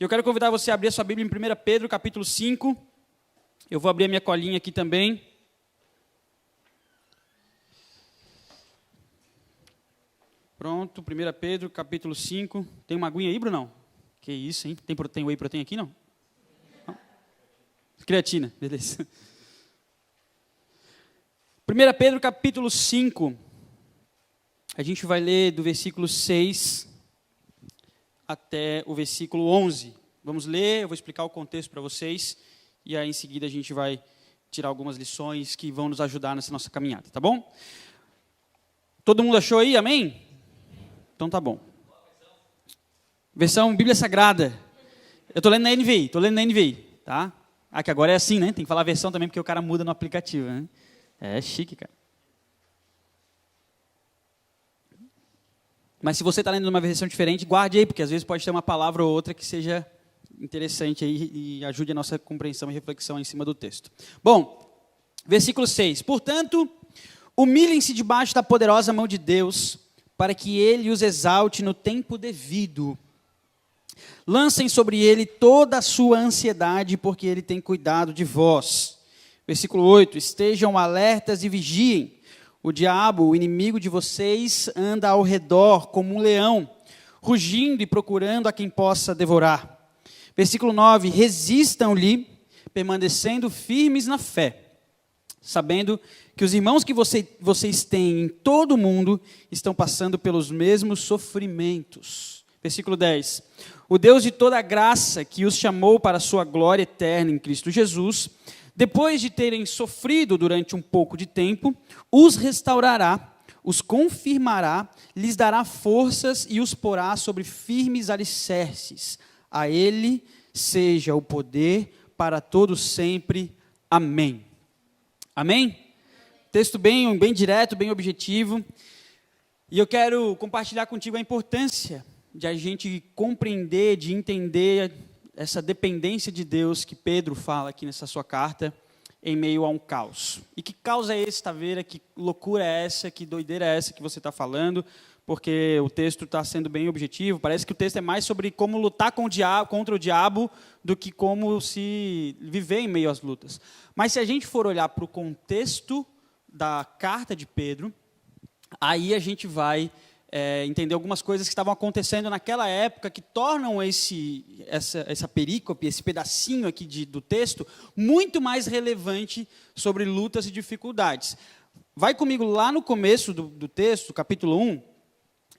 Eu quero convidar você a abrir a sua Bíblia em 1 Pedro, capítulo 5. Eu vou abrir a minha colinha aqui também. Pronto, 1 Pedro, capítulo 5. Tem uma aguinha aí, Brunão? Que isso, hein? Tem whey protein aqui, não? Não? Creatina, beleza. 1 Pedro, capítulo 5. A gente vai ler do versículo 6 até o versículo 11. Vamos ler, eu vou explicar o contexto para vocês, e aí em seguida a gente vai tirar algumas lições que vão nos ajudar nessa nossa caminhada, tá bom? Todo mundo achou aí, amém? Então tá bom. Versão Bíblia Sagrada. Eu estou lendo na NVI, tá? Ah, que agora é assim, né? Tem que falar a versão também, porque o cara muda no aplicativo, né? É chique, cara. Mas se você está lendo numa versão diferente, guarde aí, porque às vezes pode ter uma palavra ou outra que seja interessante aí e ajude a nossa compreensão e reflexão em cima do texto. Bom, versículo 6. Portanto, humilhem-se debaixo da poderosa mão de Deus, para que Ele os exalte no tempo devido. Lancem sobre Ele toda a sua ansiedade, porque Ele tem cuidado de vós. Versículo 8. Estejam alertas e vigiem. O diabo, o inimigo de vocês, anda ao redor como um leão, rugindo e procurando a quem possa devorar. Versículo 9. Resistam-lhe, permanecendo firmes na fé, sabendo que os irmãos que vocês têm em todo o mundo estão passando pelos mesmos sofrimentos. Versículo 10. O Deus de toda a graça, que os chamou para a sua glória eterna em Cristo Jesus, depois de terem sofrido durante um pouco de tempo, os restaurará, os confirmará, lhes dará forças e os porá sobre firmes alicerces. A Ele seja o poder para todos sempre. Amém. Amém? Texto bem direto, bem objetivo. E eu quero compartilhar contigo a importância de a gente compreender, de entender essa dependência de Deus que Pedro fala aqui nessa sua carta, em meio a um caos. E que caos é esse, Taveira? Que loucura é essa? Que doideira é essa que você está falando? Porque o texto está sendo bem objetivo. Parece que o texto é mais sobre como lutar contra o diabo do que como se viver em meio às lutas. Mas se a gente for olhar para o contexto da carta de Pedro, aí a gente vai entender algumas coisas que estavam acontecendo naquela época que tornam essa perícope, esse pedacinho aqui do texto, muito mais relevante sobre lutas e dificuldades. Vai comigo lá no começo do texto, capítulo 1,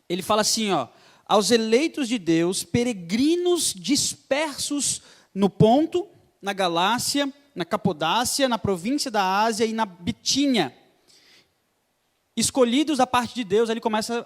ele fala assim, ó, aos eleitos de Deus, peregrinos dispersos no Ponto, na Galácia, na Capadocia, na província da Ásia e na Bitínia, escolhidos da parte de Deus. Ele começa,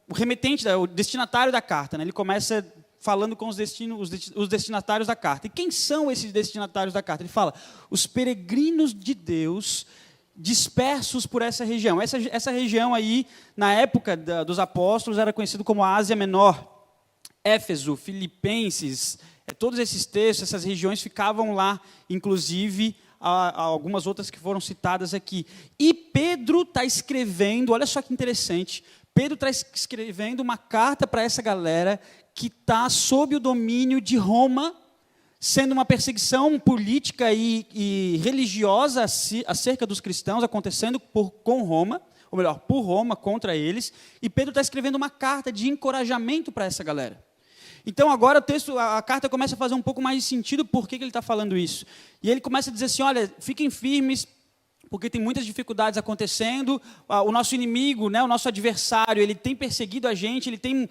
o remetente, o destinatário da carta, né? Ele começa falando com os destinatários da carta. E quem são esses destinatários da carta? Ele fala, os peregrinos de Deus dispersos por essa região. Essa região aí, na época dos apóstolos, era conhecido como a Ásia Menor. Éfeso, Filipenses, todos esses textos, essas regiões ficavam lá, inclusive há algumas outras que foram citadas aqui. E Pedro está escrevendo, olha só que interessante, Pedro está escrevendo uma carta para essa galera que está sob o domínio de Roma, sendo uma perseguição política e religiosa acerca dos cristãos, acontecendo com Roma, ou melhor, por Roma contra eles, e Pedro está escrevendo uma carta de encorajamento para essa galera. Então agora a carta começa a fazer um pouco mais de sentido por que ele está falando isso. E ele começa a dizer assim, olha, fiquem firmes, porque tem muitas dificuldades acontecendo, o nosso inimigo, né, o nosso adversário, ele tem perseguido a gente, ele tem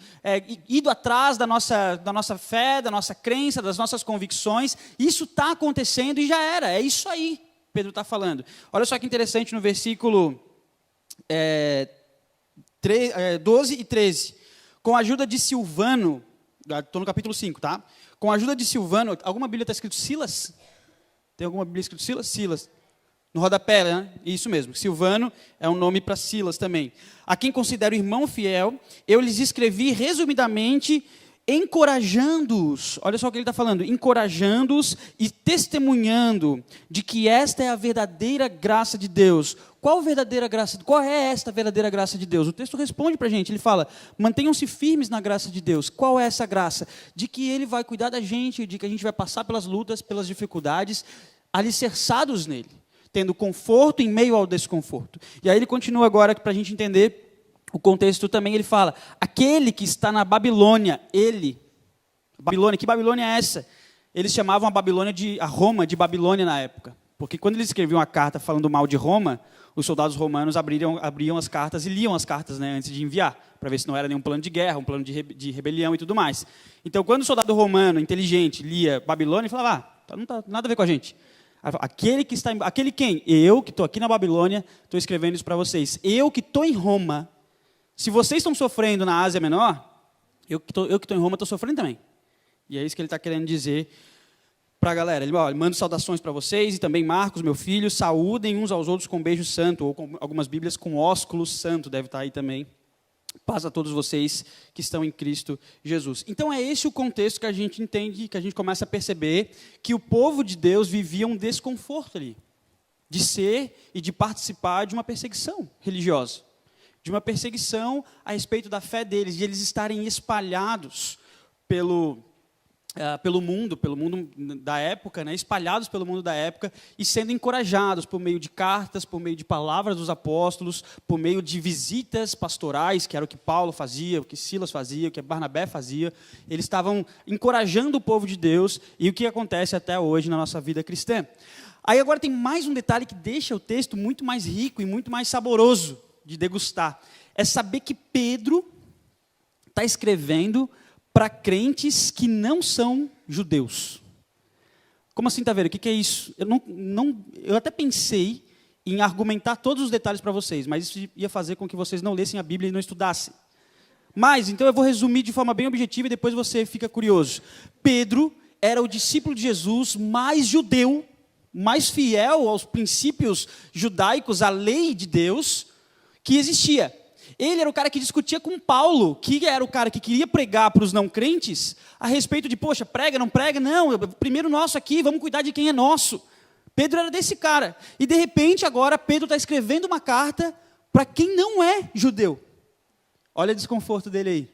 ido atrás da nossa fé, da nossa crença, das nossas convicções, isso está acontecendo e já era, é isso aí, Pedro está falando. Olha só que interessante no versículo 12 e 13, com a ajuda de Silvano, estou no capítulo 5, tá? Com a ajuda de Silvano, alguma Bíblia está escrito Silas? Tem alguma Bíblia escrito Silas? Silas. No rodapé, né? Isso mesmo. Silvano é um nome para Silas também. A quem considero irmão fiel, eu lhes escrevi resumidamente encorajando-os, olha só o que ele está falando, encorajando-os e testemunhando de que esta é a verdadeira graça de Deus. Qual é esta verdadeira graça de Deus? O texto responde para a gente, ele fala, mantenham-se firmes na graça de Deus. Qual é essa graça? De que ele vai cuidar da gente, de que a gente vai passar pelas lutas, pelas dificuldades, alicerçados nele, tendo conforto em meio ao desconforto. E aí ele continua agora para a gente entender o contexto também, ele fala, aquele que está na Babilônia, que Babilônia é essa? Eles chamavam a Roma de Babilônia na época, porque quando eles escreviam a carta falando mal de Roma, os soldados romanos abriam as cartas e liam as cartas, né, antes de enviar, para ver se não era nenhum plano de guerra, um plano de rebelião e tudo mais. Então, quando o soldado romano, inteligente, lia Babilônia, ele falava, não está nada a ver com a gente. Aquele quem? Eu, que estou aqui na Babilônia, estou escrevendo isso para vocês. Eu que estou em Roma. Se vocês estão sofrendo na Ásia Menor, eu que estou em Roma estou sofrendo também. E é isso que ele está querendo dizer para a galera. Ele manda saudações para vocês e também Marcos, meu filho, saúdem uns aos outros com beijo santo, ou com algumas bíblias com ósculo santo, deve estar aí também. Paz a todos vocês que estão em Cristo Jesus. Então é esse o contexto que a gente entende, que a gente começa a perceber que o povo de Deus vivia um desconforto ali, de ser e de participar de uma perseguição religiosa. De uma perseguição a respeito da fé deles, de eles estarem espalhados pelo mundo da época, né, espalhados pelo mundo da época e sendo encorajados por meio de cartas, por meio de palavras dos apóstolos, por meio de visitas pastorais, que era o que Paulo fazia, o que Silas fazia, o que Barnabé fazia. Eles estavam encorajando o povo de Deus e o que acontece até hoje na nossa vida cristã. Aí agora tem mais um detalhe que deixa o texto muito mais rico e muito mais saboroso de degustar, é saber que Pedro está escrevendo para crentes que não são judeus. Como assim, Taveira? O que é isso? Eu até pensei em argumentar todos os detalhes para vocês, mas isso ia fazer com que vocês não lessem a Bíblia e não estudassem. Mas, então eu vou resumir de forma bem objetiva e depois você fica curioso. Pedro era o discípulo de Jesus mais judeu, mais fiel aos princípios judaicos, à lei de Deus, que existia. Ele era o cara que discutia com Paulo, que era o cara que queria pregar para os não crentes a respeito de, poxa, prega, não prega? Não, primeiro nosso aqui, vamos cuidar de quem é nosso. Pedro era desse cara. E de repente agora Pedro está escrevendo uma carta para quem não é judeu. Olha o desconforto dele aí.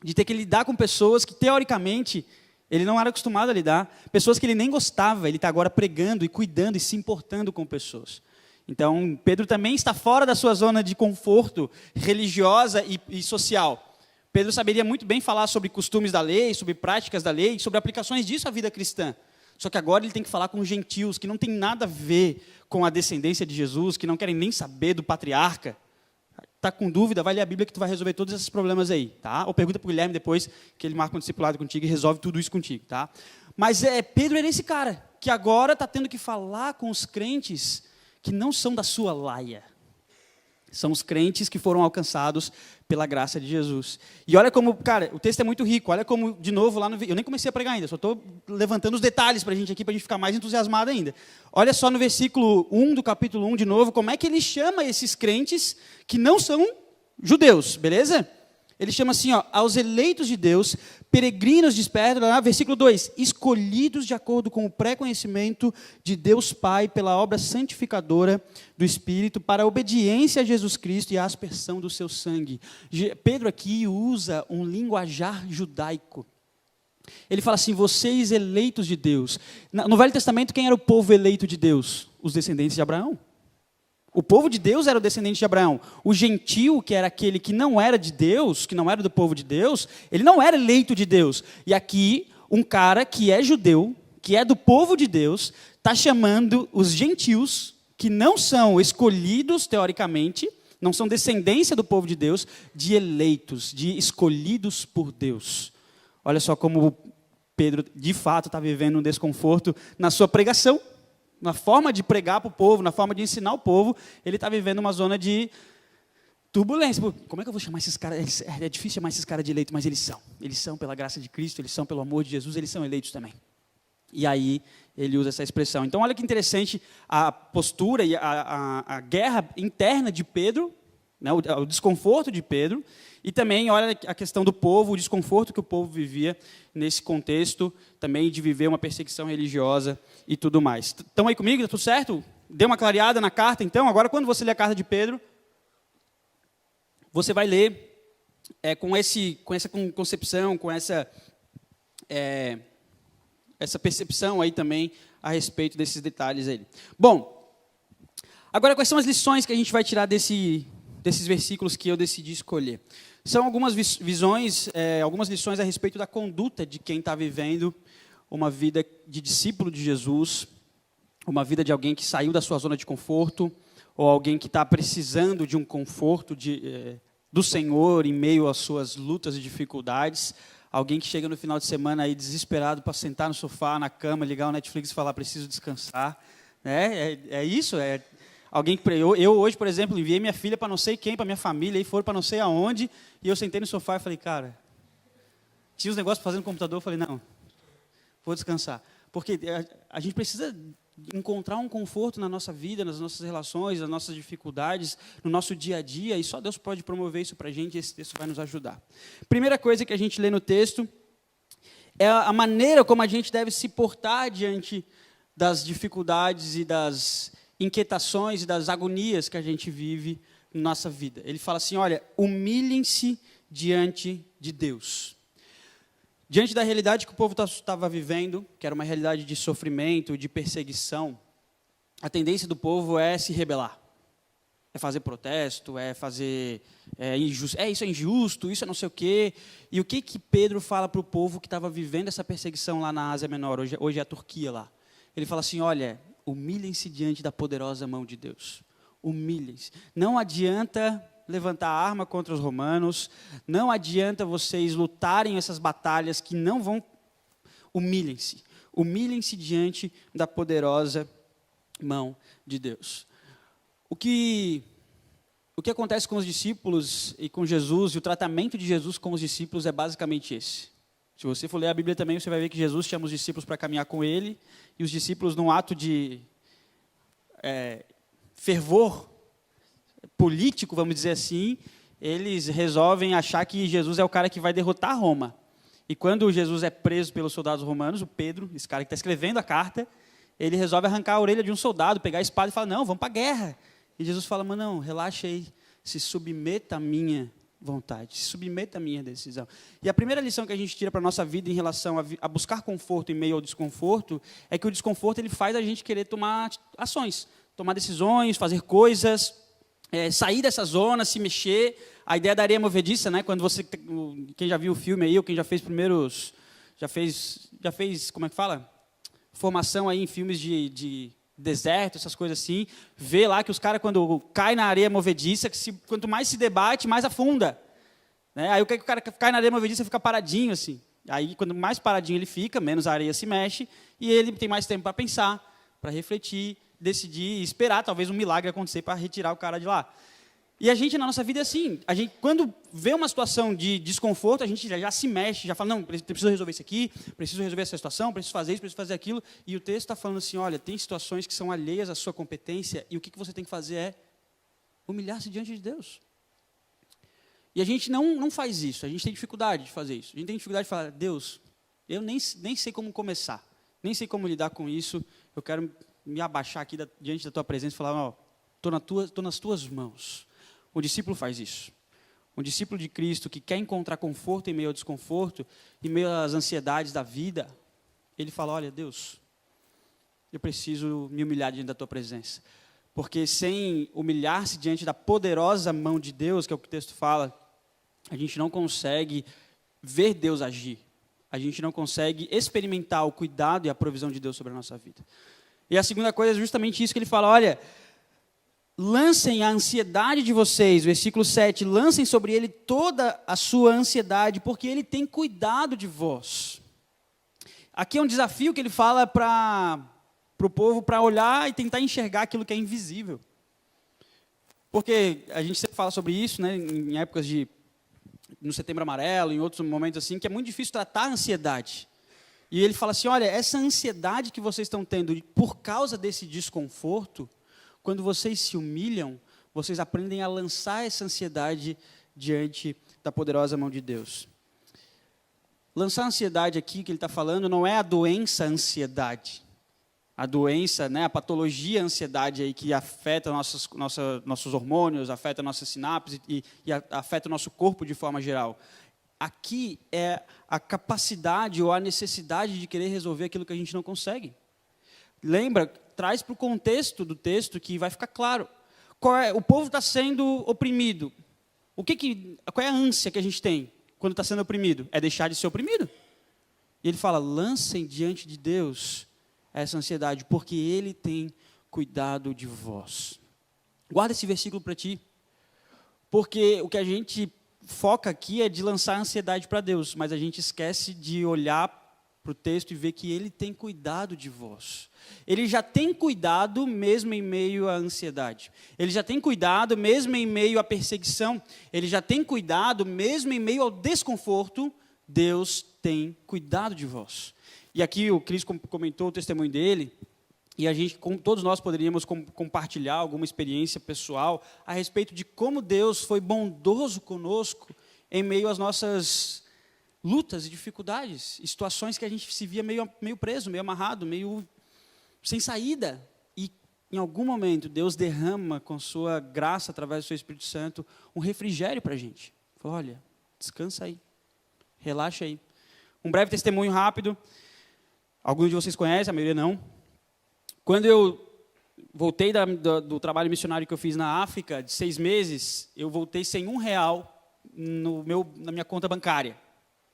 De ter que lidar com pessoas que teoricamente ele não era acostumado a lidar, pessoas que ele nem gostava, ele está agora pregando e cuidando e se importando com pessoas. Então, Pedro também está fora da sua zona de conforto religiosa e social. Pedro saberia muito bem falar sobre costumes da lei, sobre práticas da lei, sobre aplicações disso à vida cristã. Só que agora ele tem que falar com gentios, que não tem nada a ver com a descendência de Jesus, que não querem nem saber do patriarca. Está com dúvida, vai ler a Bíblia que tu vai resolver todos esses problemas aí. Tá? Ou pergunta para o Guilherme depois, que ele marca um discipulado contigo e resolve tudo isso contigo. Tá? Mas Pedro era esse cara, que agora está tendo que falar com os crentes que não são da sua laia. São os crentes que foram alcançados pela graça de Jesus. E olha como, cara, o texto é muito rico. Olha como, de novo, eu nem comecei a pregar ainda, só estou levantando os detalhes para a gente aqui, para a gente ficar mais entusiasmado ainda. Olha só no versículo 1 do capítulo 1, de novo, como é que ele chama esses crentes que não são judeus, beleza? Ele chama assim, aos eleitos de Deus, peregrinos dispersos, versículo 2, escolhidos de acordo com o pré-conhecimento de Deus Pai, pela obra santificadora do Espírito, para a obediência a Jesus Cristo e a aspersão do seu sangue. Pedro aqui usa um linguajar judaico. Ele fala assim, vocês eleitos de Deus. No Velho Testamento, quem era o povo eleito de Deus? Os descendentes de Abraão. O povo de Deus era o descendente de Abraão. O gentio, que era aquele que não era de Deus, que não era do povo de Deus, ele não era eleito de Deus. E aqui, um cara que é judeu, que é do povo de Deus, está chamando os gentios, que não são escolhidos, teoricamente, não são descendência do povo de Deus, de eleitos, de escolhidos por Deus. Olha só como Pedro, de fato, está vivendo um desconforto na sua pregação, na forma de pregar para o povo, na forma de ensinar o povo, ele está vivendo uma zona de turbulência. Como é que eu vou chamar esses caras? É difícil chamar esses caras de eleitos, mas eles são. Eles são pela graça de Cristo, eles são pelo amor de Jesus, eles são eleitos também. E aí ele usa essa expressão. Então olha que interessante a postura e a guerra interna de Pedro né, o desconforto de Pedro, e também olha a questão do povo, o desconforto que o povo vivia nesse contexto, também de viver uma perseguição religiosa e tudo mais. Estão aí comigo? Está tudo certo? Deu uma clareada na carta, então? Agora, quando você lê a carta de Pedro, você vai ler com essa concepção, com essa percepção aí também a respeito desses detalhes aí. Bom, agora quais são as lições que a gente vai tirar desses versículos que eu decidi escolher? São algumas visões, algumas lições a respeito da conduta de quem está vivendo uma vida de discípulo de Jesus, uma vida de alguém que saiu da sua zona de conforto, ou alguém que está precisando de um conforto do Senhor em meio às suas lutas e dificuldades, alguém que chega no final de semana aí desesperado para sentar no sofá, na cama, ligar o Netflix e falar, preciso descansar. Isso, alguém que eu hoje, por exemplo, enviei minha filha para não sei quem, para minha família, e foram para não sei aonde, e eu sentei no sofá e falei, cara, tinha os negócios fazendo no computador, eu falei, não, vou descansar. Porque a gente precisa encontrar um conforto na nossa vida, nas nossas relações, nas nossas dificuldades, no nosso dia a dia, e só Deus pode promover isso para a gente, e esse texto vai nos ajudar. Primeira coisa que a gente lê no texto é a maneira como a gente deve se portar diante das dificuldades e das inquietações e das agonias que a gente vive na nossa vida. Ele fala assim, olha, humilhem-se diante de Deus. Diante da realidade que o povo estava vivendo, que era uma realidade de sofrimento, de perseguição, a tendência do povo é se rebelar. É fazer protesto, isso é injusto, isso é não sei o quê. E o que Pedro fala para o povo que estava vivendo essa perseguição lá na Ásia Menor, hoje é a Turquia lá. Ele fala assim, olha, humilhem-se diante da poderosa mão de Deus. Humilhem-se. Não adianta levantar arma contra os romanos, não adianta vocês lutarem essas batalhas que não vão... Humilhem-se. Humilhem-se diante da poderosa mão de Deus. O que acontece com os discípulos e com Jesus, e o tratamento de Jesus com os discípulos é basicamente esse. Se você for ler a Bíblia também, você vai ver que Jesus chama os discípulos para caminhar com ele, e os discípulos, num ato de fervor político, vamos dizer assim, eles resolvem achar que Jesus é o cara que vai derrotar Roma. E quando Jesus é preso pelos soldados romanos, o Pedro, esse cara que está escrevendo a carta, ele resolve arrancar a orelha de um soldado, pegar a espada e falar, não, vamos para a guerra. E Jesus fala, mas não, relaxa aí, se submeta à minha vontade, se submeta à minha decisão. E a primeira lição que a gente tira para a nossa vida em relação a buscar conforto em meio ao desconforto, é que o desconforto ele faz a gente querer tomar ações, tomar decisões, fazer coisas, sair dessa zona, se mexer. A ideia da areia movediça, né? Quando quem já viu o filme aí, ou quem já fez já fez, como é que fala? Formação aí em filmes de deserto, essas coisas assim, vê lá que os caras, quando caem na areia movediça, quanto mais se debate, mais afunda. Né? Aí o cara cai na areia movediça fica paradinho, assim. Aí, quanto mais paradinho ele fica, menos a areia se mexe, e ele tem mais tempo para pensar, para refletir, decidir, esperar talvez um milagre acontecer para retirar o cara de lá. E a gente, na nossa vida, é assim. A gente, quando vê uma situação de desconforto, a gente já se mexe, já fala, não, preciso resolver isso aqui, preciso resolver essa situação, preciso fazer isso, preciso fazer aquilo. E o texto está falando assim, olha, tem situações que são alheias à sua competência, e o que você tem que fazer é humilhar-se diante de Deus. E a gente não faz isso, a gente tem dificuldade de fazer isso. A gente tem dificuldade de falar, Deus, eu nem sei como começar, nem sei como lidar com isso, eu quero me abaixar aqui diante da tua presença e falar, ó, estou nas tuas mãos. O discípulo faz isso. Um discípulo de Cristo que quer encontrar conforto em meio ao desconforto, em meio às ansiedades da vida, ele fala, olha, Deus, eu preciso me humilhar diante da tua presença. Porque sem humilhar-se diante da poderosa mão de Deus, que é o que o texto fala, a gente não consegue ver Deus agir. A gente não consegue experimentar o cuidado e a provisão de Deus sobre a nossa vida. E a segunda coisa é justamente isso que ele fala, olha, lancem a ansiedade de vocês, versículo 7, lancem sobre ele toda a sua ansiedade, porque ele tem cuidado de vós. Aqui é um desafio que ele fala para o povo, para olhar e tentar enxergar aquilo que é invisível. Porque a gente sempre fala sobre isso, né, em épocas no Setembro Amarelo, em outros momentos assim, que é muito difícil tratar a ansiedade. E ele fala assim, olha, essa ansiedade que vocês estão tendo por causa desse desconforto, quando vocês se humilham, vocês aprendem a lançar essa ansiedade diante da poderosa mão de Deus. Lançar a ansiedade aqui, que ele está falando, não é a doença ansiedade. A doença, né, a patologia ansiedade aí que afeta nossos hormônios, afeta nossas sinapses e afeta o nosso corpo de forma geral. Aqui é a capacidade ou a necessidade de querer resolver aquilo que a gente não consegue. Lembra, traz para o contexto do texto que vai ficar claro. O povo está sendo oprimido. Qual é a ânsia que a gente tem quando está sendo oprimido? É deixar de ser oprimido. E ele fala, lancem diante de Deus essa ansiedade, porque Ele tem cuidado de vós. Guarda esse versículo para ti, porque o que a gente foca aqui é de lançar a ansiedade para Deus, mas a gente esquece de olhar para o texto e ver que Ele tem cuidado de vós. Ele já tem cuidado mesmo em meio à ansiedade. Ele já tem cuidado mesmo em meio à perseguição. Ele já tem cuidado mesmo em meio ao desconforto. Deus tem cuidado de vós. E aqui o Cris comentou o testemunho dele, e todos nós poderíamos compartilhar alguma experiência pessoal a respeito de como Deus foi bondoso conosco em meio às nossas lutas e dificuldades, situações que a gente se via meio preso, meio amarrado, meio sem saída. E em algum momento Deus derrama com sua graça, através do seu Espírito Santo, um refrigério para a gente. Fala, olha, descansa aí, relaxa aí. Um breve testemunho rápido. Alguns de vocês conhecem, a maioria não. Quando eu voltei do trabalho missionário que eu fiz na África, de 6 meses, eu voltei sem R$1 na minha conta bancária.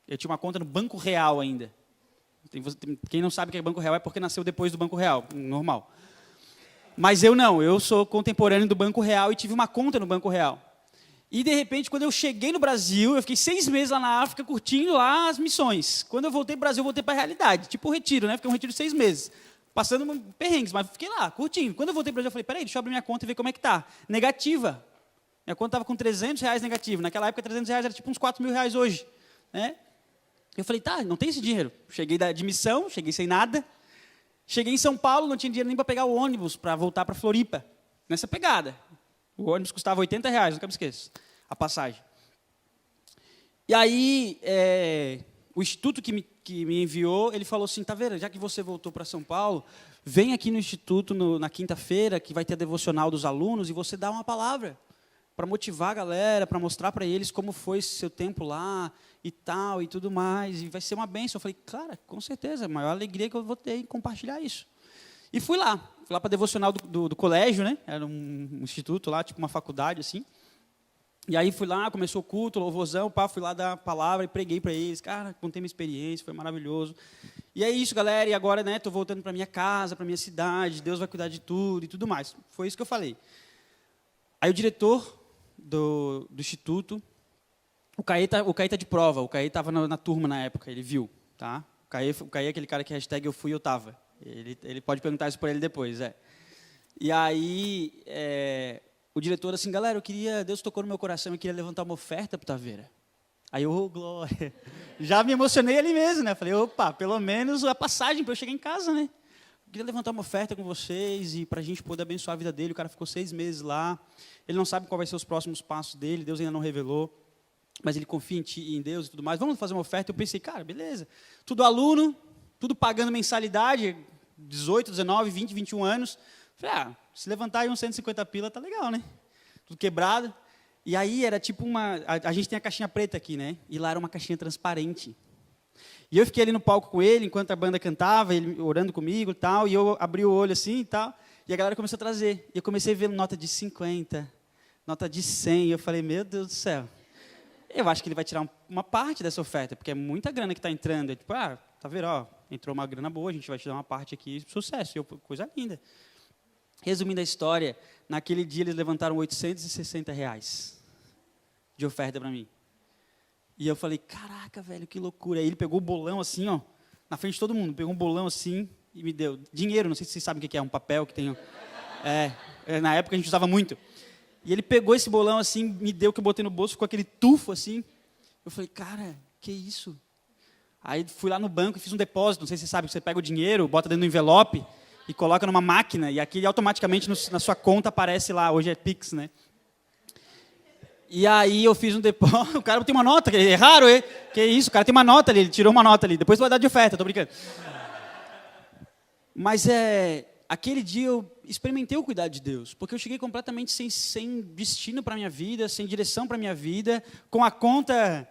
Eu tinha uma conta no Banco Real ainda. Quem não sabe o que é Banco Real é porque nasceu depois do Banco Real, normal. Mas eu não, eu sou contemporâneo do Banco Real e tive uma conta no Banco Real. E, de repente, quando eu cheguei no Brasil, eu fiquei 6 meses lá na África, curtindo lá as missões. Quando eu voltei para o Brasil, eu voltei para a realidade, tipo o retiro, né? Fiquei um retiro de 6 meses, passando perrengues, mas fiquei lá, curtindo. Quando eu voltei para o Brasil, eu falei, peraí, deixa eu abrir minha conta e ver como é que está. Negativa. Minha conta estava com R$300 negativa. Naquela época, R$300 era tipo uns R$4.000 hoje. Né? Eu falei, tá, não tem esse dinheiro. Cheguei de missão, cheguei sem nada. Cheguei em São Paulo, não tinha dinheiro nem para pegar o ônibus, para voltar para Floripa. Nessa pegada. O ônibus custava R$80, nunca me esqueço, a passagem. E aí, o instituto que me enviou, ele falou assim, Taveira, já que você voltou para São Paulo, vem aqui no instituto na quinta-feira, que vai ter a devocional dos alunos, e você dá uma palavra para motivar a galera, para mostrar para eles como foi seu tempo lá, e tal, e tudo mais, e vai ser uma bênção. Eu falei, cara, com certeza, a maior alegria que eu vou ter em compartilhar isso. E fui lá para a devocional do colégio, né? Era um instituto lá, tipo uma faculdade, assim. E aí fui lá, começou o culto, louvorzão, fui lá dar a palavra e preguei para eles. Cara, contei minha experiência, foi maravilhoso. E é isso, galera, e agora, né, estou voltando para minha casa, para minha cidade, Deus vai cuidar de tudo e tudo mais. Foi isso que eu falei. Aí o diretor do instituto, o Caí tá de prova, o Caí estava na turma na época, ele viu, tá? O Caí é aquele cara que hashtag eu fui, eu estava. Ele pode perguntar isso para ele depois, E aí, o diretor assim, galera, Deus tocou no meu coração, eu queria levantar uma oferta para o Taveira. Aí eu, glória. Já me emocionei ali mesmo, né? Falei, opa, pelo menos a passagem para eu chegar em casa, né? Eu queria levantar uma oferta com vocês e para a gente poder abençoar a vida dele. O cara ficou 6 meses lá. Ele não sabe qual vai ser os próximos passos dele, Deus ainda não revelou. Mas ele confia em Deus e tudo mais. Vamos fazer uma oferta? Eu pensei, cara, beleza. Tudo aluno, tudo pagando mensalidade, 18, 19, 20, 21 anos. Falei, se levantar aí uns 150 pila, tá legal, né? Tudo quebrado. E aí era tipo a gente tem a caixinha preta aqui, né? E lá era uma caixinha transparente. E eu fiquei ali no palco com ele, enquanto a banda cantava, ele orando comigo e tal, e eu abri o olho assim e tal, e a galera começou a trazer. E eu comecei a ver nota de 50, nota de 100, e eu falei, meu Deus do céu. Eu acho que ele vai tirar uma parte dessa oferta, porque é muita grana que está entrando. É tipo, tá vendo, entrou uma grana boa, a gente vai te dar uma parte aqui, sucesso, coisa linda. Resumindo a história, naquele dia eles levantaram R$860 de oferta para mim. E eu falei, caraca, velho, que loucura. Aí ele pegou o bolão assim, na frente de todo mundo, pegou um bolão assim e me deu dinheiro, não sei se vocês sabem o que é, um papel que tem... na época a gente usava muito. E ele pegou esse bolão assim, me deu, que eu botei no bolso, ficou aquele tufo assim. Eu falei, cara, que isso? Aí fui lá no banco e fiz um depósito, não sei se você sabe, você pega o dinheiro, bota dentro do envelope e coloca numa máquina, e aqui automaticamente na sua conta aparece lá, hoje é Pix, né? E aí eu fiz um depósito, o cara tem uma nota, é raro, hein? Que isso, o cara tem uma nota ali, ele tirou uma nota ali, depois vai dar de oferta, tô brincando. Mas aquele dia eu experimentei o cuidado de Deus, porque eu cheguei completamente sem destino para a minha vida, sem direção para a minha vida, com a conta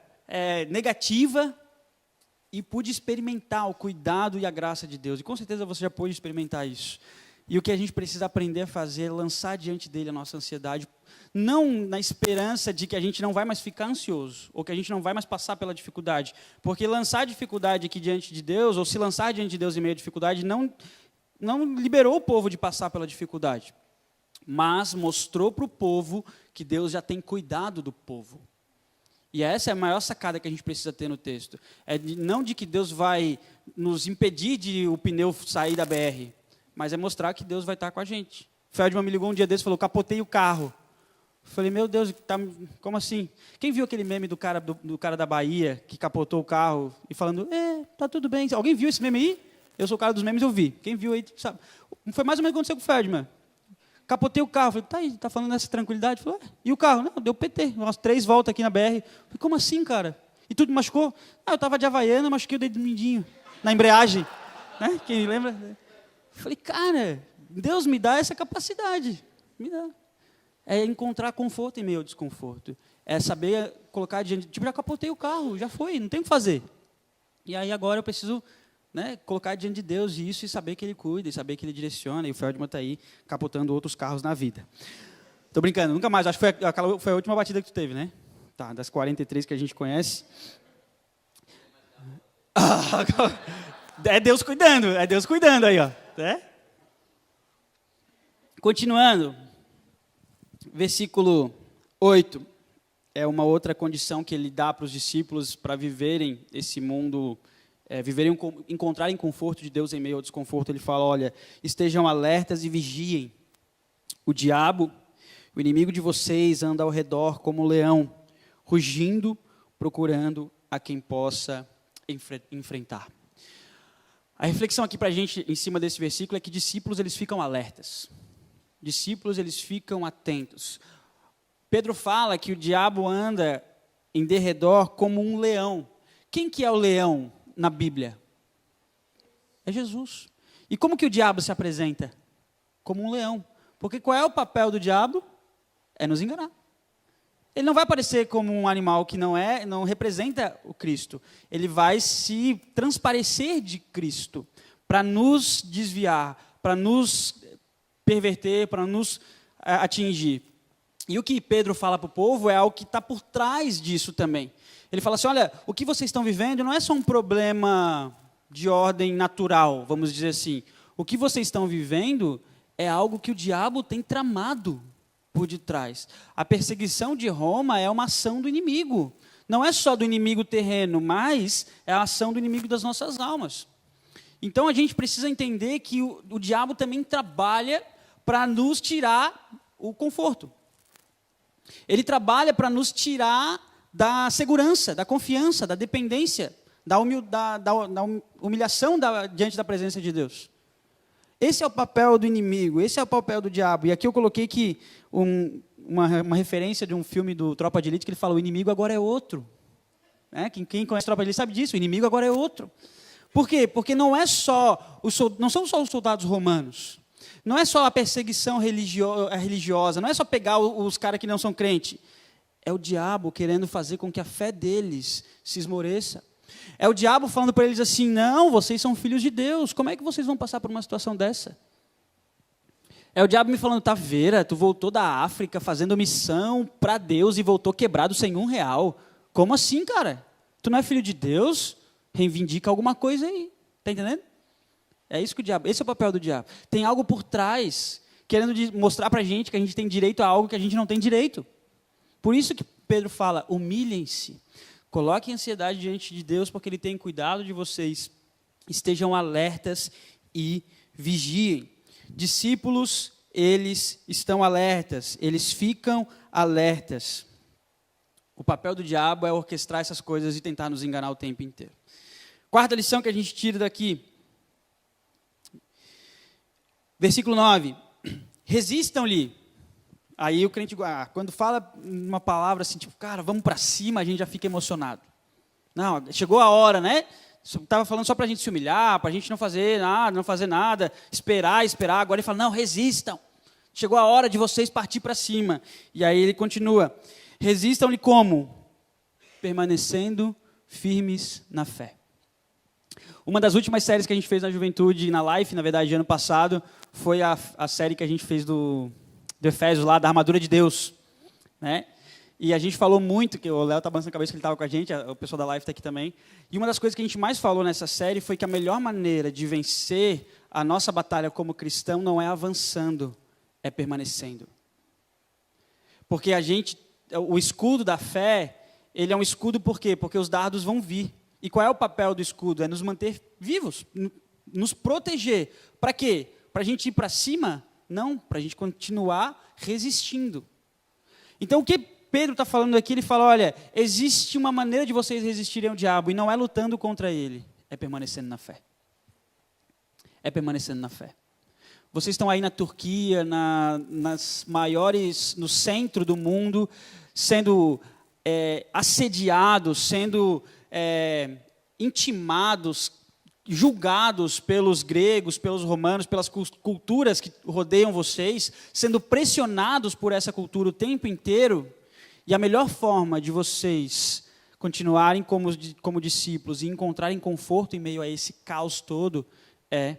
negativa, e pude experimentar o cuidado e a graça de Deus. E com certeza você já pôde experimentar isso. E o que a gente precisa aprender a fazer é lançar diante dele a nossa ansiedade, não na esperança de que a gente não vai mais ficar ansioso, ou que a gente não vai mais passar pela dificuldade. Porque lançar a dificuldade aqui diante de Deus, ou se lançar diante de Deus em meio à dificuldade, não liberou o povo de passar pela dificuldade, mas mostrou para o povo que Deus já tem cuidado do povo. E essa é a maior sacada que a gente precisa ter no texto. Não de que Deus vai nos impedir de o pneu sair da BR, mas é mostrar que Deus vai estar com a gente. O Feldman me ligou um dia desse e falou, capotei o carro. Eu falei, meu Deus, como assim? Quem viu aquele meme do cara da Bahia, que capotou o carro, e falando, tá tudo bem. Alguém viu esse meme aí? Eu sou o cara dos memes, eu vi. Quem viu aí, sabe? Foi mais ou menos o que aconteceu com o Feldman. Capotei o carro. Falei, tá aí, tá falando nessa tranquilidade? Falei, e o carro? Não, deu PT, umas 3 voltas aqui na BR. Falei, como assim, cara? E tudo machucou? Eu estava de Havaiana, machuquei o dedo mindinho, na embreagem. Né? Quem lembra? Falei, cara, Deus me dá essa capacidade. Me dá. É encontrar conforto em meio ao desconforto. É saber colocar diante. Tipo, já capotei o carro, já foi, não tem o que fazer. E aí agora eu preciso colocar diante de Deus isso e saber que Ele cuida, e saber que Ele direciona, e o Feldman está aí capotando outros carros na vida. Estou brincando, nunca mais, acho que foi a última batida que tu teve, né? Tá, das 43 que a gente conhece. É Deus cuidando aí, ó. Continuando, versículo 8, é uma outra condição que Ele dá para os discípulos para viverem esse mundo, encontrarem conforto de Deus em meio ao desconforto. Ele fala, olha, estejam alertas e vigiem. O diabo, o inimigo de vocês, anda ao redor como um leão, rugindo, procurando a quem possa enfrentar. A reflexão aqui para a gente, em cima desse versículo, é que discípulos, eles ficam alertas. Discípulos, eles ficam atentos. Pedro fala que o diabo anda em derredor como um leão. Quem que é o leão na Bíblia? É Jesus. E como que o diabo se apresenta? Como um leão. Porque qual é o papel do diabo? É nos enganar. Ele não vai aparecer como um animal que não representa o Cristo. Ele vai se transparecer de Cristo para nos desviar, para nos perverter, para nos atingir. E o que Pedro fala para o povo é algo que está por trás disso também. Ele fala assim, olha, o que vocês estão vivendo não é só um problema de ordem natural, vamos dizer assim. O que vocês estão vivendo é algo que o diabo tem tramado por detrás. A perseguição de Roma é uma ação do inimigo. Não é só do inimigo terreno, mas é a ação do inimigo das nossas almas. Então a gente precisa entender que o diabo também trabalha para nos tirar o conforto. Ele trabalha para nos tirar da segurança, da confiança, da dependência, da humilhação diante da presença de Deus. Esse é o papel do inimigo, esse é o papel do diabo. E aqui eu coloquei que uma referência de um filme do Tropa de Elite, que ele fala, o inimigo agora é outro. Quem conhece Tropa de Elite sabe disso, o inimigo agora é outro. Por quê? Porque não são só os soldados romanos. Não é só a perseguição religiosa, não é só pegar os caras que não são crentes. É o diabo querendo fazer com que a fé deles se esmoreça. É o diabo falando para eles assim, não, vocês são filhos de Deus, como é que vocês vão passar por uma situação dessa? É o diabo me falando, tá Vera, tu voltou da África fazendo missão para Deus e voltou quebrado sem R$1. Como assim, cara? Tu não é filho de Deus? Reivindica alguma coisa aí, tá entendendo? É isso que o diabo, esse é o papel do diabo. Tem algo por trás, querendo mostrar para a gente que a gente tem direito a algo que a gente não tem direito. Por isso que Pedro fala, humilhem-se, coloquem ansiedade diante de Deus, porque Ele tem cuidado de vocês. Estejam alertas e vigiem. Discípulos, eles estão alertas, eles ficam alertas. O papel do diabo é orquestrar essas coisas e tentar nos enganar o tempo inteiro. Quarta lição que a gente tira daqui. Versículo 9. Resistam-lhe. Aí o crente, quando fala uma palavra assim, tipo, cara, vamos para cima, a gente já fica emocionado. Não, chegou a hora, né? Estava falando só para a gente se humilhar, para a gente não fazer nada, esperar. Agora ele fala, não, resistam. Chegou a hora de vocês partir para cima. E aí ele continua, resistam-lhe como? Permanecendo firmes na fé. Uma das últimas séries que a gente fez na juventude, na Life, na verdade, ano passado, foi a série que a gente fez do Efésios lá, da armadura de Deus, né? E a gente falou muito, que o Léo está balançando a cabeça que ele estava com a gente, o pessoal da Live está aqui também. E uma das coisas que a gente mais falou nessa série foi que a melhor maneira de vencer a nossa batalha como cristão não é avançando, é permanecendo. Porque o escudo da fé, ele é um escudo por quê? Porque os dardos vão vir. E qual é o papel do escudo? É nos manter vivos, nos proteger. Para quê? Para a gente ir para cima? Não, para a gente continuar resistindo. Então, o que Pedro está falando aqui, ele fala, olha, existe uma maneira de vocês resistirem ao diabo, e não é lutando contra ele, é permanecendo na fé. É permanecendo na fé. Vocês estão aí na Turquia, nas maiores, no centro do mundo, sendo assediados, sendo intimados, julgados pelos gregos, pelos romanos, pelas culturas que rodeiam vocês, sendo pressionados por essa cultura o tempo inteiro, e a melhor forma de vocês continuarem como discípulos e encontrarem conforto em meio a esse caos todo é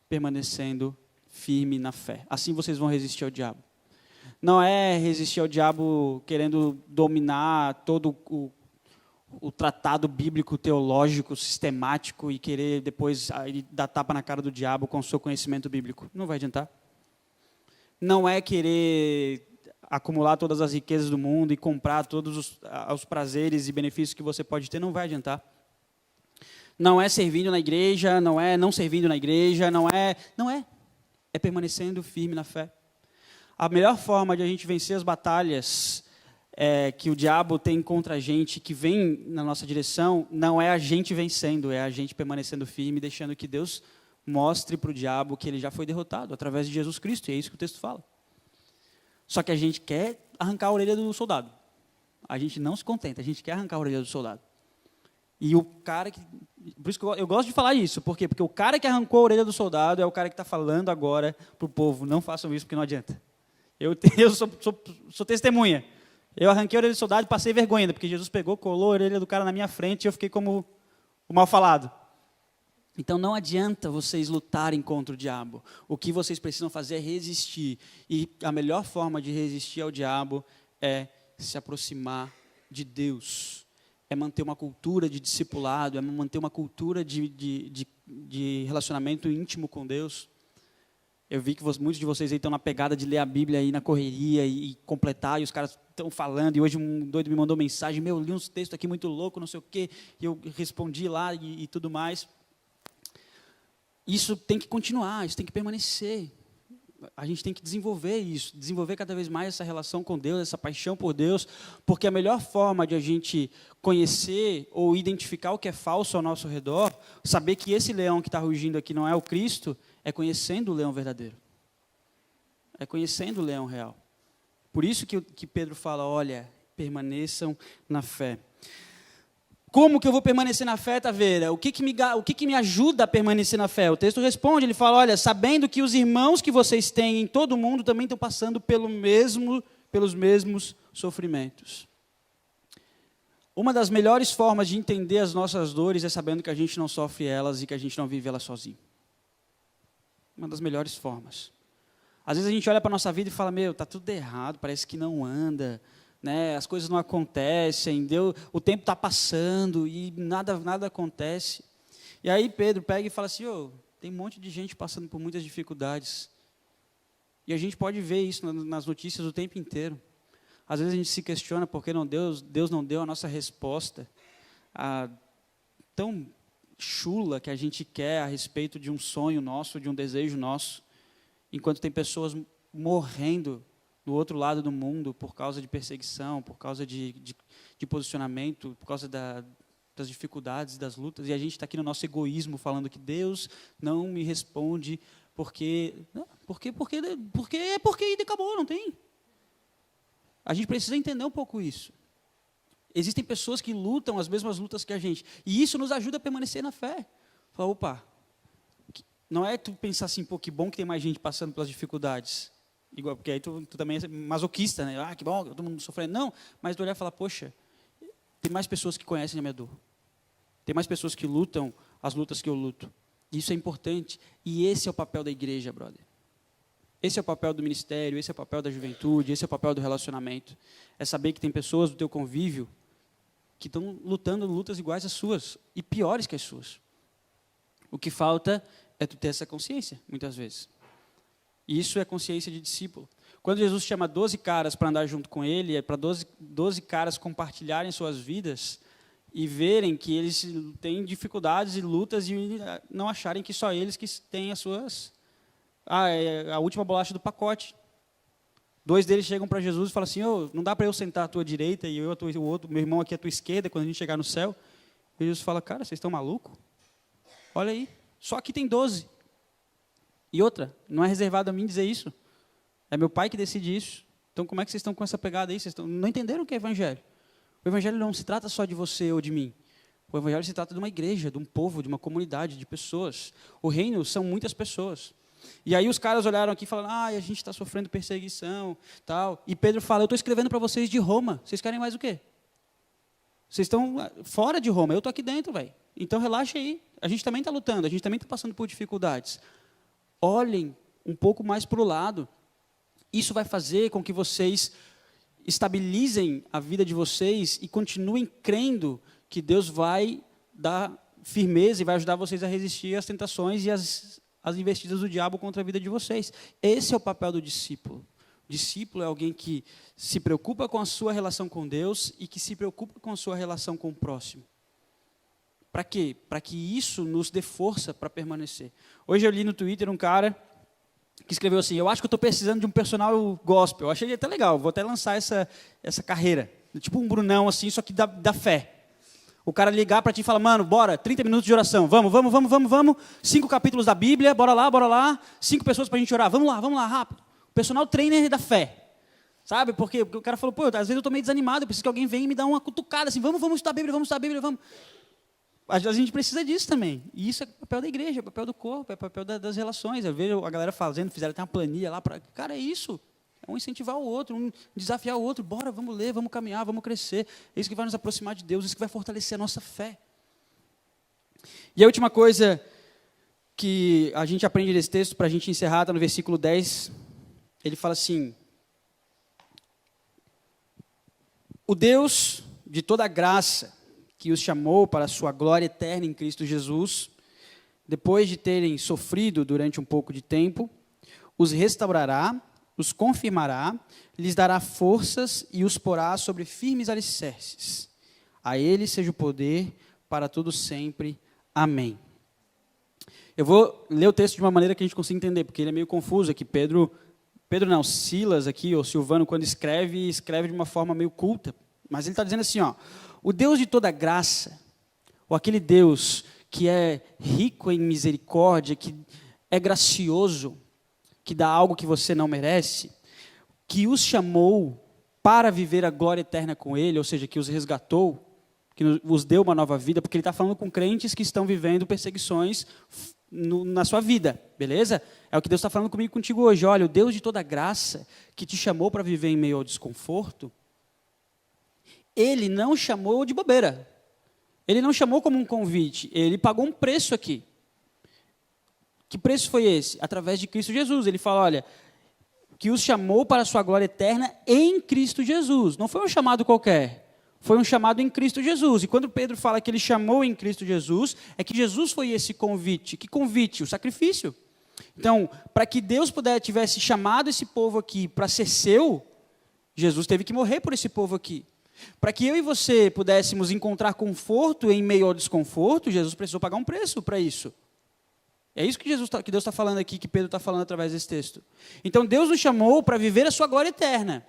permanecendo firme na fé. Assim vocês vão resistir ao diabo. Não é resistir ao diabo querendo dominar todo o tratado bíblico, teológico, sistemático e querer depois dar tapa na cara do diabo com o seu conhecimento bíblico. Não vai adiantar. Não é querer acumular todas as riquezas do mundo e comprar todos os prazeres e benefícios que você pode ter. Não vai adiantar. Não é servindo na igreja, não é não servindo na igreja, não é. É permanecendo firme na fé. A melhor forma de a gente vencer as batalhas que o diabo tem contra a gente, que vem na nossa direção, não é a gente vencendo, é a gente permanecendo firme, deixando que Deus mostre para o diabo que ele já foi derrotado, através de Jesus Cristo, e é isso que o texto fala. Só que a gente quer arrancar a orelha do soldado. A gente não se contenta, a gente quer arrancar a orelha do soldado. E o cara que... Por isso que eu gosto de falar isso, por quê? Porque o cara que arrancou a orelha do soldado é o cara que está falando agora para o povo, não façam isso porque não adianta. Eu sou testemunha. Eu arranquei a orelha do soldado e passei vergonha, porque Jesus pegou, colou a orelha do cara na minha frente e eu fiquei como o mal falado. Então não adianta vocês lutarem contra o diabo. O que vocês precisam fazer é resistir. E a melhor forma de resistir ao diabo é se aproximar de Deus. É manter uma cultura de discipulado, é manter uma cultura de relacionamento íntimo com Deus. Eu vi que muitos de vocês aí estão na pegada de ler a Bíblia aí na correria e completar, e os caras estão falando, e hoje um doido me mandou mensagem, eu li uns textos aqui muito louco, não sei o quê, e eu respondi lá e tudo mais. Isso tem que continuar, isso tem que permanecer. A gente tem que desenvolver isso, desenvolver cada vez mais essa relação com Deus, essa paixão por Deus, porque a melhor forma de a gente conhecer ou identificar o que é falso ao nosso redor, saber que esse leão que está rugindo aqui não é o Cristo, é conhecendo o leão verdadeiro. É conhecendo o leão real. Por isso que Pedro fala, olha, permaneçam na fé. Como que eu vou permanecer na fé, Taveira? O que me ajuda a permanecer na fé? O texto responde, ele fala, olha, sabendo que os irmãos que vocês têm em todo o mundo também estão passando pelos mesmos sofrimentos. Uma das melhores formas de entender as nossas dores é sabendo que a gente não sofre elas e que a gente não vive elas sozinho. Uma das melhores formas. Às vezes a gente olha para a nossa vida e fala, está tudo errado, parece que não anda, né? As coisas não acontecem, o tempo está passando e nada acontece. E aí Pedro pega e fala assim, tem um monte de gente passando por muitas dificuldades. E a gente pode ver isso nas notícias o tempo inteiro. Às vezes a gente se questiona por que Deus não deu a nossa resposta tão chula que a gente quer a respeito de um sonho nosso, de um desejo nosso, enquanto tem pessoas morrendo do outro lado do mundo por causa de perseguição, por causa de posicionamento, por causa das dificuldades, das lutas, e a gente está aqui no nosso egoísmo falando que Deus não me responde porque e acabou, não tem. A gente precisa entender um pouco isso. Existem pessoas que lutam as mesmas lutas que a gente. E isso nos ajuda a permanecer na fé. Fala, opa, não é tu pensar assim, pô, que bom que tem mais gente passando pelas dificuldades. Igual, porque aí tu também é masoquista, né? Ah, que bom, todo mundo sofrendo. Não, mas tu olhar e falar, poxa, tem mais pessoas que conhecem a minha dor. Tem mais pessoas que lutam as lutas que eu luto. Isso é importante. E esse é o papel da igreja, brother. Esse é o papel do ministério, esse é o papel da juventude, esse é o papel do relacionamento. É saber que tem pessoas do teu convívio que estão lutando lutas iguais às suas e piores que as suas. O que falta é tu ter essa consciência, muitas vezes. E isso é consciência de discípulo. Quando Jesus chama 12 caras para andar junto com ele, é para 12 caras compartilharem suas vidas e verem que eles têm dificuldades e lutas e não acharem que só eles que têm as suas... é a última bolacha do pacote. 2 deles chegam para Jesus e falam assim, não dá para eu sentar à tua direita e o outro, meu irmão aqui à tua esquerda, quando a gente chegar no céu. E Jesus fala, cara, vocês estão malucos? Olha aí, só aqui tem 12. E outra, não é reservado a mim dizer isso. É meu pai que decide isso. Então como é que vocês estão com essa pegada aí? Vocês não entenderam o que é evangelho. O evangelho não se trata só de você ou de mim. O evangelho se trata de uma igreja, de um povo, de uma comunidade, de pessoas. O reino são muitas pessoas. E aí os caras olharam aqui e falaram, a gente está sofrendo perseguição, tal. E Pedro fala, eu estou escrevendo para vocês de Roma. Vocês querem mais o quê? Vocês estão fora de Roma, eu estou aqui dentro, velho. Então relaxa aí. A gente também está lutando, a gente também está passando por dificuldades. Olhem um pouco mais para o lado. Isso vai fazer com que vocês estabilizem a vida de vocês e continuem crendo que Deus vai dar firmeza e vai ajudar vocês a resistir às tentações e às investidas do diabo contra a vida de vocês. Esse é o papel do discípulo. O discípulo é alguém que se preocupa com a sua relação com Deus e que se preocupa com a sua relação com o próximo. Para quê? Para que isso nos dê força para permanecer. Hoje eu li no Twitter um cara que escreveu assim, eu acho que eu estou precisando de um personal gospel. Eu achei até legal, vou até lançar essa carreira. Tipo um Brunão assim, só que da fé. O cara ligar para ti e falar, mano, bora, 30 minutos de oração, vamos. 5 capítulos da Bíblia, bora lá. 5 pessoas para a gente orar, vamos lá, rápido. O personal trainer da fé. Sabe, porque o cara falou, às vezes eu estou meio desanimado, eu preciso que alguém venha e me dá uma cutucada, assim, vamos estudar a Bíblia, vamos. A gente precisa disso também. E isso é o papel da igreja, é o papel do corpo, é o papel das relações. Eu vejo a galera fizeram até uma planilha lá para... Cara, é isso. É um incentivar o outro, um desafiar o outro. Bora, vamos ler, vamos caminhar, vamos crescer. É isso que vai nos aproximar de Deus, isso que vai fortalecer a nossa fé. E a última coisa que a gente aprende nesse texto, para a gente encerrar, está no versículo 10. Ele fala assim, o Deus de toda graça, que os chamou para a sua glória eterna em Cristo Jesus, depois de terem sofrido durante um pouco de tempo, os restaurará, os confirmará, lhes dará forças e os porá sobre firmes alicerces. A ele seja o poder para todo sempre. Amém. Eu vou ler o texto de uma maneira que a gente consiga entender, porque ele é meio confuso aqui. Silas aqui, ou Silvano, quando escreve de uma forma meio culta. Mas ele está dizendo assim, o Deus de toda graça, ou aquele Deus que é rico em misericórdia, que é gracioso, que dá algo que você não merece, que os chamou para viver a glória eterna com Ele, ou seja, que os resgatou, que os deu uma nova vida, porque Ele está falando com crentes que estão vivendo perseguições na sua vida, beleza? É o que Deus está falando comigo e contigo hoje. Olha, o Deus de toda graça, que te chamou para viver em meio ao desconforto, Ele não chamou de bobeira. Ele não chamou como um convite. Ele pagou um preço aqui. Que preço foi esse? Através de Cristo Jesus. Ele fala, olha, que os chamou para a sua glória eterna em Cristo Jesus. Não foi um chamado qualquer. Foi um chamado em Cristo Jesus. E quando Pedro fala que ele chamou em Cristo Jesus, é que Jesus foi esse convite. Que convite? O sacrifício. Então, para que Deus tivesse chamado esse povo aqui para ser seu, Jesus teve que morrer por esse povo aqui. Para que eu e você pudéssemos encontrar conforto em meio ao desconforto, Jesus precisou pagar um preço para isso. É isso que Deus está falando aqui, que Pedro está falando através desse texto. Então Deus nos chamou para viver a sua glória eterna.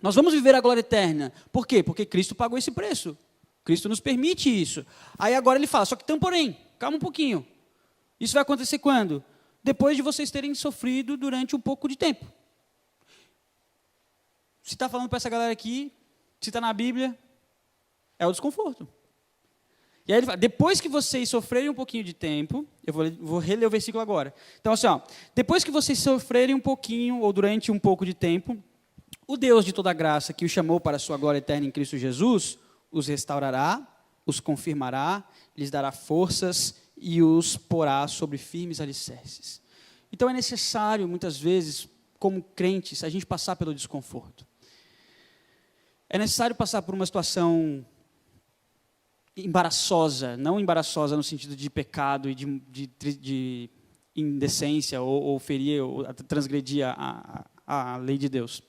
Nós vamos viver a glória eterna. Por quê? Porque Cristo pagou esse preço. Cristo nos permite isso. Aí agora ele fala, só que porém, calma um pouquinho. Isso vai acontecer quando? Depois de vocês terem sofrido durante um pouco de tempo. Se está falando para essa galera aqui, se está na Bíblia, é o desconforto. E aí ele fala, depois que vocês sofrerem um pouquinho de tempo, eu vou reler o versículo agora. Então, assim, ó, depois que vocês sofrerem um pouquinho, ou durante um pouco de tempo, o Deus de toda graça, que os chamou para a sua glória eterna em Cristo Jesus, os restaurará, os confirmará, lhes dará forças e os porá sobre firmes alicerces. Então é necessário, muitas vezes, como crentes, a gente passar pelo desconforto. É necessário passar por uma situação embaraçosa, não embaraçosa no sentido de pecado e de indecência, ou ferir, ou transgredir a lei de Deus,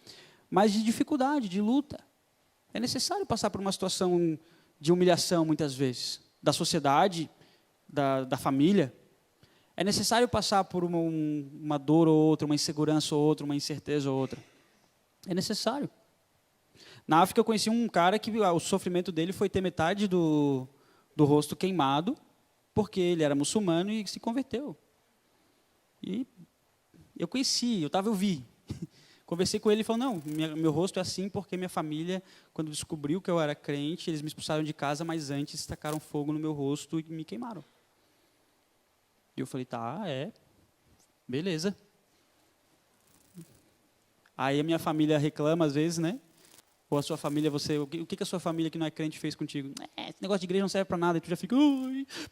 mas de dificuldade, de luta. É necessário passar por uma situação de humilhação, muitas vezes, da sociedade, da família. É necessário passar por uma dor ou outra, uma insegurança ou outra, uma incerteza ou outra. É necessário. Na África eu conheci um cara que o sofrimento dele foi ter metade do rosto queimado, porque ele era muçulmano e se converteu. E eu vi. Conversei com ele e falou, não, meu rosto é assim porque minha família, quando descobriu que eu era crente, eles me expulsaram de casa, mas antes tacaram fogo no meu rosto e me queimaram. E eu falei, tá, beleza. Aí a minha família reclama às vezes, né? Ou a sua família, o que a sua família que não é crente fez contigo? Esse negócio de igreja não serve para nada. E tu já fica,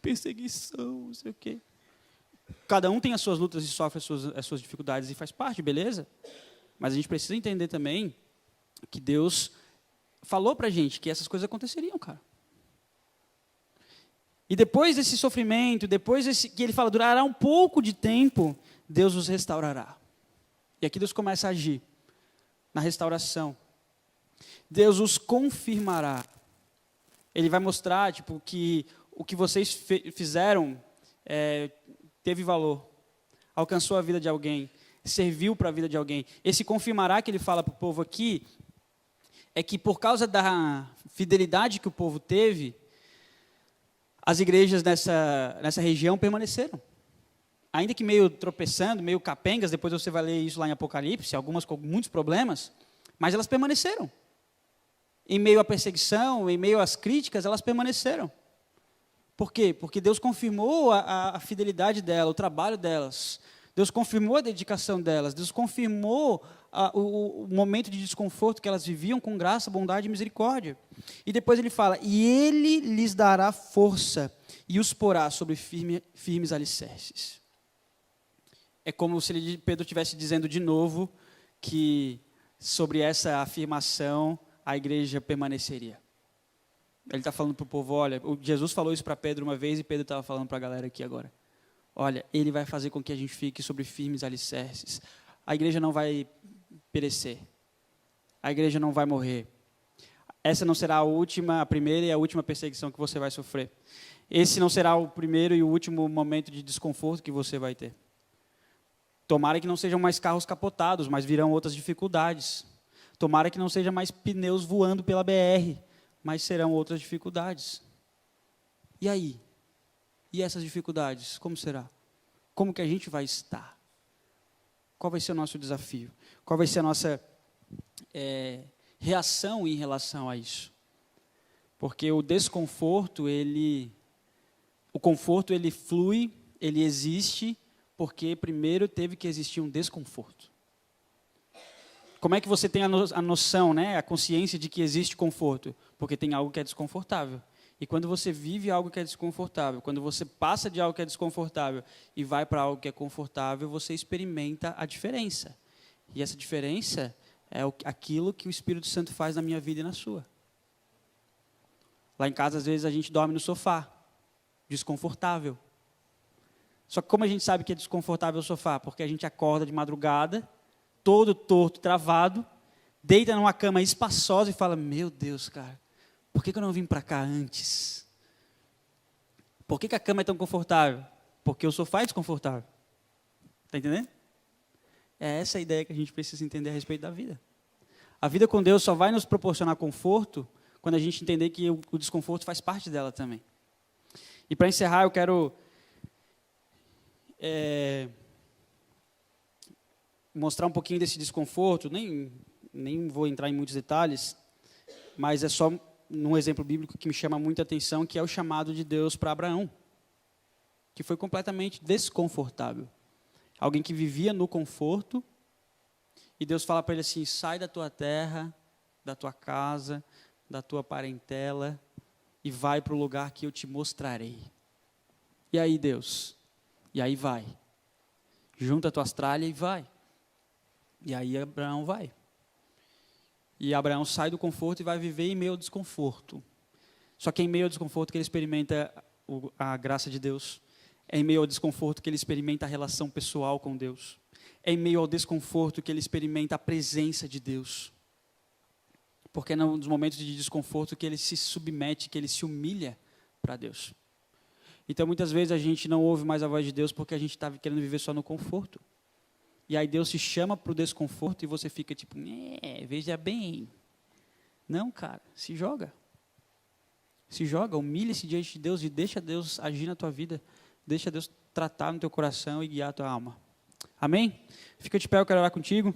perseguição, não sei o quê. Cada um tem as suas lutas e sofre as suas dificuldades e faz parte, beleza? Mas a gente precisa entender também que Deus falou para a gente que essas coisas aconteceriam, cara. E depois desse sofrimento, que ele fala, durará um pouco de tempo, Deus os restaurará. E aqui Deus começa a agir na restauração. Deus os confirmará. Ele vai mostrar que o que vocês fizeram teve valor, alcançou a vida de alguém, serviu para a vida de alguém. Esse confirmará que ele fala para o povo aqui é que por causa da fidelidade que o povo teve, as igrejas nessa região permaneceram. Ainda que meio tropeçando, meio capengas, depois você vai ler isso lá em Apocalipse, algumas com muitos problemas, mas elas permaneceram. Em meio à perseguição, em meio às críticas, elas permaneceram. Por quê? Porque Deus confirmou a fidelidade dela, o trabalho delas. Deus confirmou a dedicação delas. Deus confirmou o momento de desconforto que elas viviam com graça, bondade e misericórdia. E depois ele fala, e ele lhes dará força e os porá sobre firmes alicerces. É como se Pedro estivesse dizendo de novo que sobre essa afirmação a igreja permaneceria. Ele está falando para o povo, olha, Jesus falou isso para Pedro uma vez e Pedro estava falando para a galera aqui agora. Olha, ele vai fazer com que a gente fique sobre firmes alicerces. A igreja não vai perecer. A igreja não vai morrer. Essa não será a primeira e a última perseguição que você vai sofrer. Esse não será o primeiro e o último momento de desconforto que você vai ter. Tomara que não sejam mais carros capotados, mas virão outras dificuldades. Tomara que não seja mais pneus voando pela BR, mas serão outras dificuldades. E aí? E essas dificuldades, como será? Como que a gente vai estar? Qual vai ser o nosso desafio? Qual vai ser a nossa reação em relação a isso? Porque o desconforto, o conforto, ele flui, ele existe, porque primeiro teve que existir um desconforto. Como é que você tem a noção, né, a consciência de que existe conforto? Porque tem algo que é desconfortável. E quando você vive algo que é desconfortável, quando você passa de algo que é desconfortável e vai para algo que é confortável, você experimenta a diferença. E essa diferença é aquilo que o Espírito Santo faz na minha vida e na sua. Lá em casa, às vezes, a gente dorme no sofá, desconfortável. Só que como a gente sabe que é desconfortável o sofá? Porque a gente acorda de madrugada, todo torto, travado, deita numa cama espaçosa e fala, meu Deus, cara, por que eu não vim para cá antes? Por que a cama é tão confortável? Porque o sofá é desconfortável. Está entendendo? É essa a ideia que a gente precisa entender a respeito da vida. A vida com Deus só vai nos proporcionar conforto quando a gente entender que o desconforto faz parte dela também. E para encerrar, eu quero mostrar um pouquinho desse desconforto, nem nem vou entrar em muitos detalhes, mas é só num exemplo bíblico que me chama muita atenção, que é o chamado de Deus para Abraão, que foi completamente desconfortável. Alguém que vivia no conforto, e Deus fala para ele assim, sai da tua terra, da tua casa, da tua parentela, e vai para o lugar que eu te mostrarei. E aí, Deus? E aí vai. Junta as tuas tralhas e vai. E aí Abraão vai. E Abraão sai do conforto e vai viver em meio ao desconforto. Só que é em meio ao desconforto que ele experimenta a graça de Deus. É em meio ao desconforto que ele experimenta a relação pessoal com Deus. É em meio ao desconforto que ele experimenta a presença de Deus. Porque é nos momentos de desconforto que ele se submete, que ele se humilha para Deus. Então, muitas vezes a gente não ouve mais a voz de Deus porque a gente está querendo viver só no conforto. E aí Deus se chama para o desconforto e você fica tipo, veja bem. Não, cara, se joga. Se joga, humilha-se diante de Deus e deixa Deus agir na tua vida. Deixa Deus tratar no teu coração e guiar a tua alma. Amém? Fica de pé, eu quero orar contigo.